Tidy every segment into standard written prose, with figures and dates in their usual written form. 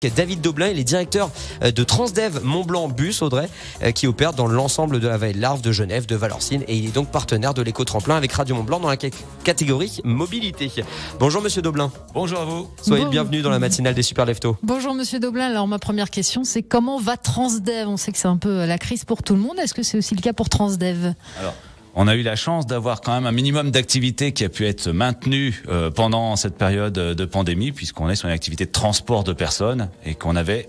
David Doblin, il est directeur de Transdev Mont-Blanc Bus, Audrey, qui opère dans l'ensemble de la vallée de l'Arve, de Genève, de Valorcine, et il est donc partenaire de l'éco-tremplin avec Radio Mont-Blanc dans la catégorie mobilité. Bonjour Monsieur Doblin. Bonjour à vous. Soyez le bienvenu dans la matinale des Super Leftos. Bonjour Monsieur Doblin. Alors ma première question, c'est comment va Transdev? On sait que c'est un peu la crise pour tout le monde. Est-ce que c'est aussi le cas pour Transdev? Alors, on a eu la chance d'avoir quand même un minimum d'activité qui a pu être maintenu pendant cette période de pandémie, puisqu'on est sur une activité de transport de personnes et qu'on avait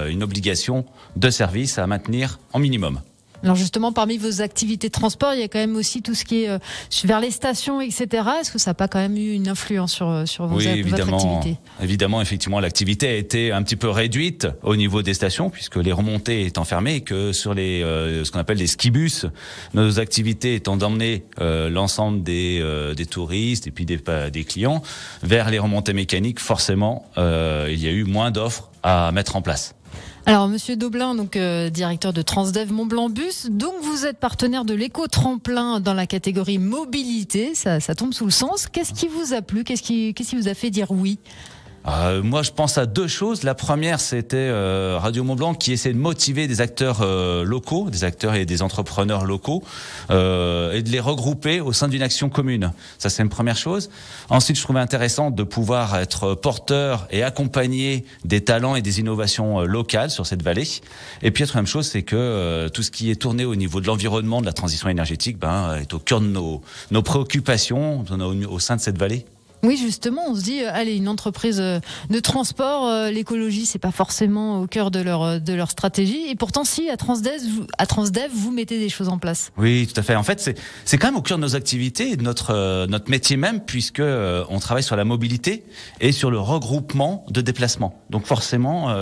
une obligation de service à maintenir en minimum. Alors justement, parmi vos activités de transport, il y a quand même aussi tout ce qui est vers les stations, etc. Est-ce que ça n'a pas quand même eu une influence sur votre activité? Évidemment, effectivement, l'activité a été un petit peu réduite au niveau des stations, puisque les remontées étant fermées et que sur les ce qu'on appelle les skibus, nos activités étant d'emmener l'ensemble des touristes et puis des clients vers les remontées mécaniques, forcément, il y a eu moins d'offres à mettre en place. Alors, Monsieur Doblin, donc directeur de Transdev Mont-Blanc Bus, donc vous êtes partenaire de l'éco-tremplin dans la catégorie mobilité, ça tombe sous le sens. Qu'est-ce qui vous a plu? Qu'est-ce qui vous a fait dire oui? Moi, je pense à deux choses. La première, c'était Radio Mont-Blanc qui essaie de motiver des acteurs locaux, des acteurs et des entrepreneurs locaux, et de les regrouper au sein d'une action commune. Ça, c'est une première chose. Ensuite, je trouvais intéressant de pouvoir être porteur et accompagner des talents et des innovations locales sur cette vallée. Et puis, la troisième chose, c'est que tout ce qui est tourné au niveau de l'environnement, de la transition énergétique, est au cœur de nos préoccupations au sein de cette vallée. Oui, justement, on se dit, allez, une entreprise de transport, l'écologie, c'est pas forcément au cœur de leur stratégie. Et pourtant, si, à Transdev, vous mettez des choses en place. Oui, tout à fait. En fait, c'est quand même au cœur de nos activités et de notre métier même, puisque on travaille sur la mobilité et sur le regroupement de déplacements. Donc forcément,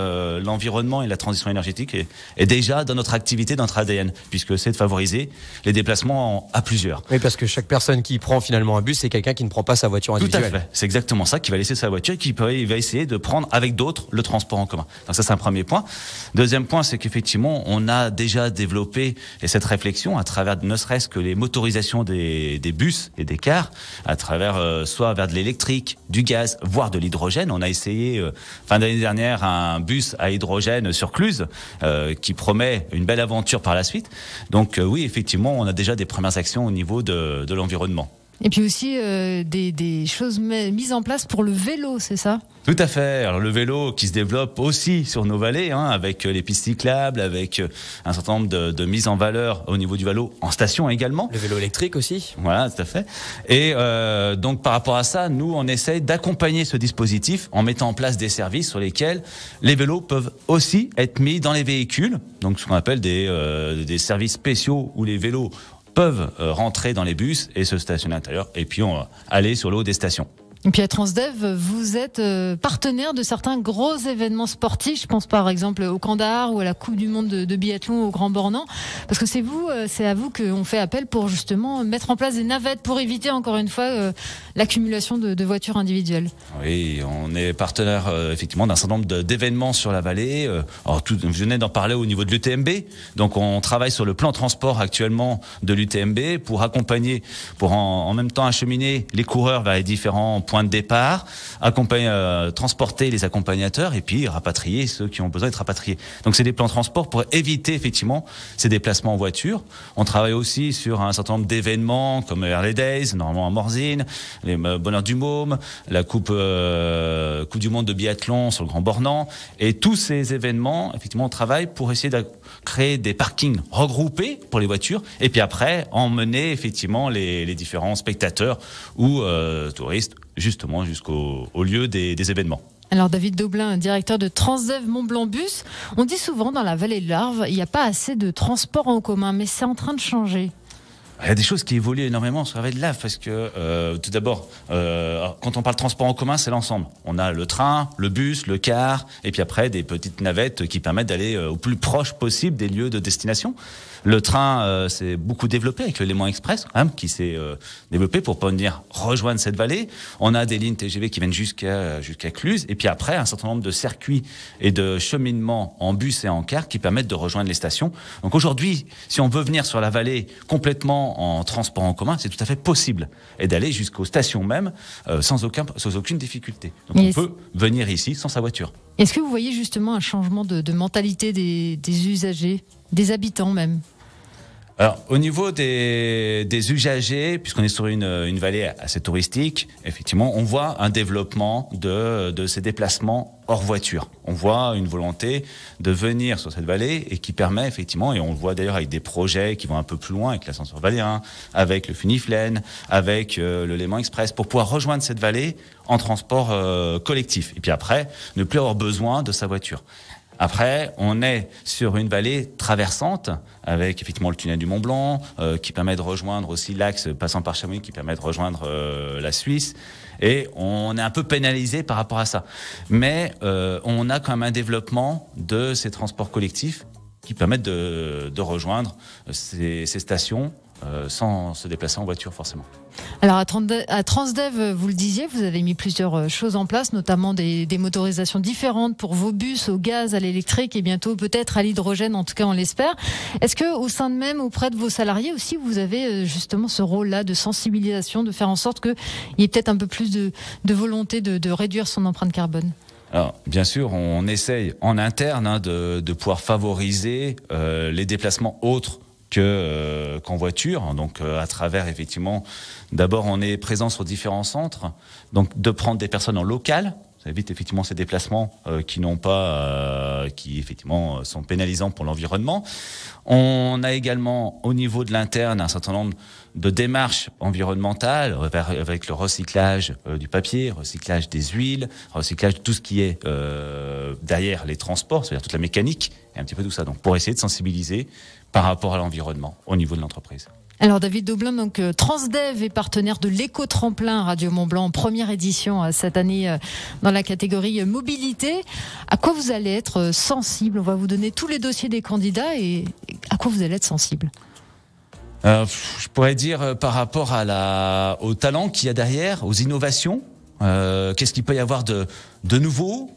l'environnement et la transition énergétique est déjà dans notre activité, dans notre ADN, puisque c'est de favoriser les déplacements à plusieurs. Oui, parce que chaque personne qui prend finalement un bus, c'est quelqu'un qui ne prend pas sa voiture individuelle. Tout à fait. C'est exactement ça, qui va laisser sa voiture et qui va essayer de prendre avec d'autres le transport en commun. Donc ça, c'est un premier point. Deuxième point, c'est qu'effectivement, on a déjà développé cette réflexion à travers ne serait-ce que les motorisations des bus et des cars, à travers soit vers de l'électrique, du gaz, voire de l'hydrogène. On a essayé fin d'année dernière un bus à hydrogène sur Cluse qui promet une belle aventure par la suite. Donc oui, effectivement, on a déjà des premières actions au niveau de l'environnement. Et puis aussi des choses mises en place pour le vélo, c'est ça? Tout à fait. Alors le vélo qui se développe aussi sur nos vallées, avec les pistes cyclables, avec un certain nombre de mises en valeur au niveau du vélo en station également. Le vélo électrique aussi. Voilà, tout à fait. Et donc par rapport à ça, nous on essaye d'accompagner ce dispositif en mettant en place des services sur lesquels les vélos peuvent aussi être mis dans les véhicules. Donc ce qu'on appelle des services spéciaux où les vélos peuvent rentrer dans les bus et se stationner à l'intérieur et puis on va aller sur le haut des stations. Et puis à Transdev, vous êtes partenaire de certains gros événements sportifs. Je pense par exemple au Kandahar ou à la Coupe du Monde de biathlon au Grand Bornand. Parce que c'est à vous qu'on fait appel pour justement mettre en place des navettes pour éviter encore une fois l'accumulation de voitures individuelles. Oui, on est partenaire effectivement d'un certain nombre d'événements sur la vallée. Je venais d'en parler au niveau de l'UTMB. Donc on travaille sur le plan transport actuellement de l'UTMB pour accompagner, pour en même temps acheminer les coureurs vers les différents points de départ, transporter les accompagnateurs et puis rapatrier ceux qui ont besoin d'être rapatriés. Donc c'est des plans transport pour éviter effectivement ces déplacements en voiture. On travaille aussi sur un certain nombre d'événements comme Harley Days, normalement à Morzine, les Bonheurs du Môme, la Coupe du Monde de biathlon sur le Grand Bornand. Et tous ces événements, effectivement, on travaille pour essayer de créer des parkings regroupés pour les voitures et puis après emmener effectivement les différents spectateurs ou touristes justement jusqu'au lieu des événements. Alors David Doblin, directeur de Transdev Mont-Blanc Bus, on dit souvent dans la vallée de l'Arve, il n'y a pas assez de transports en commun, mais c'est en train de changer. Il y a des choses qui évoluent énormément sur la vallée de l'Arve parce que tout d'abord, quand on parle transport en commun, c'est l'ensemble. On a le train, le bus, le car, et puis après des petites navettes qui permettent d'aller au plus proche possible des lieux de destination. Le train s'est beaucoup développé avec le Léman Express, qui s'est développé pour venir rejoindre cette vallée. On a des lignes TGV qui viennent jusqu'à Cluse, et puis après un certain nombre de circuits et de cheminements en bus et en car qui permettent de rejoindre les stations. Donc aujourd'hui, si on veut venir sur la vallée complètement en transport en commun, c'est tout à fait possible. Et d'aller jusqu'aux stations même sans aucune difficulté. Donc on peut venir ici sans sa voiture. Est-ce que vous voyez justement un changement de mentalité des usagers, des habitants même ? Alors, au niveau des usagers, puisqu'on est sur une vallée assez touristique, effectivement, on voit un développement de ces déplacements hors voiture. On voit une volonté de venir sur cette vallée et qui permet effectivement, et on le voit d'ailleurs avec des projets qui vont un peu plus loin, avec l'ascenseur valéen, avec le Funiflène, avec le Léman Express, pour pouvoir rejoindre cette vallée en transport collectif. Et puis après, ne plus avoir besoin de sa voiture. Après, on est sur une vallée traversante avec effectivement le tunnel du Mont Blanc qui permet de rejoindre aussi l'axe passant par Chamonix qui permet de rejoindre la Suisse et on est un peu pénalisé par rapport à ça. Mais on a quand même un développement de ces transports collectifs qui permettent de rejoindre ces stations sans se déplacer en voiture forcément. Alors à Transdev, vous le disiez, vous avez mis plusieurs choses en place, notamment des motorisations différentes pour vos bus au gaz, à l'électrique et bientôt peut-être à l'hydrogène, en tout cas on l'espère. Est-ce que au sein de même, auprès de vos salariés aussi, vous avez justement ce rôle-là de sensibilisation, de faire en sorte qu'il y ait peut-être un peu plus de volonté de réduire son empreinte carbone ? Alors, bien sûr, on essaye en interne de pouvoir favoriser les déplacements autres qu'en voiture. Donc, à travers, effectivement, d'abord, on est présent sur différents centres. Donc, de prendre des personnes en local, ça évite effectivement ces déplacements qui effectivement sont pénalisants pour l'environnement. On a également, au niveau de l'interne, un certain nombre de démarches environnementales avec le recyclage du papier, recyclage des huiles, recyclage de tout ce qui est derrière les transports, c'est-à-dire toute la mécanique et un petit peu tout ça. Donc, pour essayer de sensibiliser par rapport à l'environnement au niveau de l'entreprise. Alors David Daublin, donc Transdev est partenaire de l'éco-tremplin Radio Mont-Blanc en première édition cette année dans la catégorie mobilité. À quoi vous allez être sensible ? On va vous donner tous les dossiers des candidats et à quoi vous allez être sensible ? Je pourrais dire par rapport au talent qu'il y a derrière, aux innovations. Qu'est-ce qu'il peut y avoir de nouveau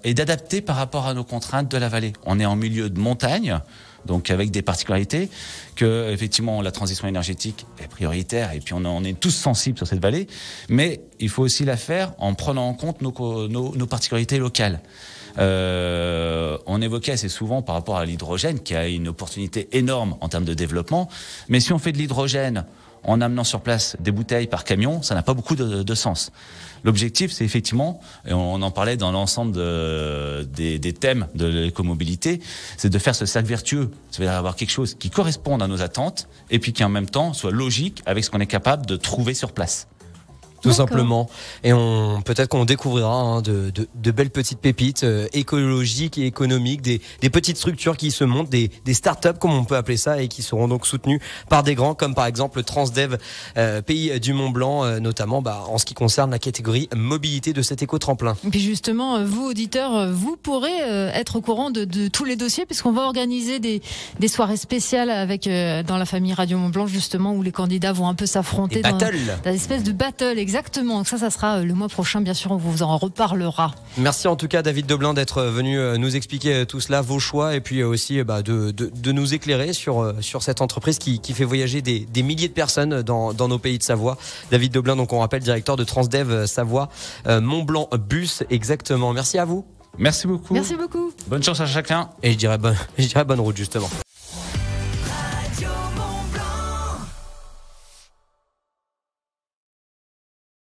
et d'adapter par rapport à nos contraintes de la vallée. On est en milieu de montagne, donc avec des particularités que effectivement la transition énergétique est prioritaire et puis on est tous sensibles sur cette vallée, mais il faut aussi la faire en prenant en compte nos particularités locales. On évoquait assez souvent par rapport à l'hydrogène qui a une opportunité énorme en termes de développement, mais si on fait de l'hydrogène en amenant sur place des bouteilles par camion, ça n'a pas beaucoup de sens. L'objectif, c'est effectivement, et on en parlait dans l'ensemble des thèmes de l'écomobilité, c'est de faire ce cercle vertueux. C'est-à-dire avoir quelque chose qui corresponde à nos attentes et puis qui en même temps soit logique avec ce qu'on est capable de trouver sur place. Tout simplement. Et peut-être qu'on découvrira de belles petites pépites écologiques et économiques, des petites structures qui se montent, des start-up comme on peut appeler ça, et qui seront donc soutenues par des grands comme par exemple Transdev, Pays du Mont Blanc, notamment en ce qui concerne la catégorie mobilité de cet éco-tremplin. Et puis justement, vous auditeurs, vous pourrez être au courant de tous les dossiers puisqu'on va organiser des soirées spéciales avec dans la famille Radio Mont Blanc justement où les candidats vont un peu s'affronter dans une espèce de battle. Exactement, donc ça sera le mois prochain, bien sûr, on vous en reparlera. Merci en tout cas David Daublin d'être venu nous expliquer tout cela, vos choix, et puis aussi de nous éclairer sur cette entreprise qui fait voyager des milliers de personnes dans nos pays de Savoie. David Daublin, donc on rappelle, directeur de Transdev Savoie, Mont Blanc Bus, exactement. Merci à vous. Merci beaucoup. Merci beaucoup. Bonne chance à chacun. Et je dirais bonne route justement.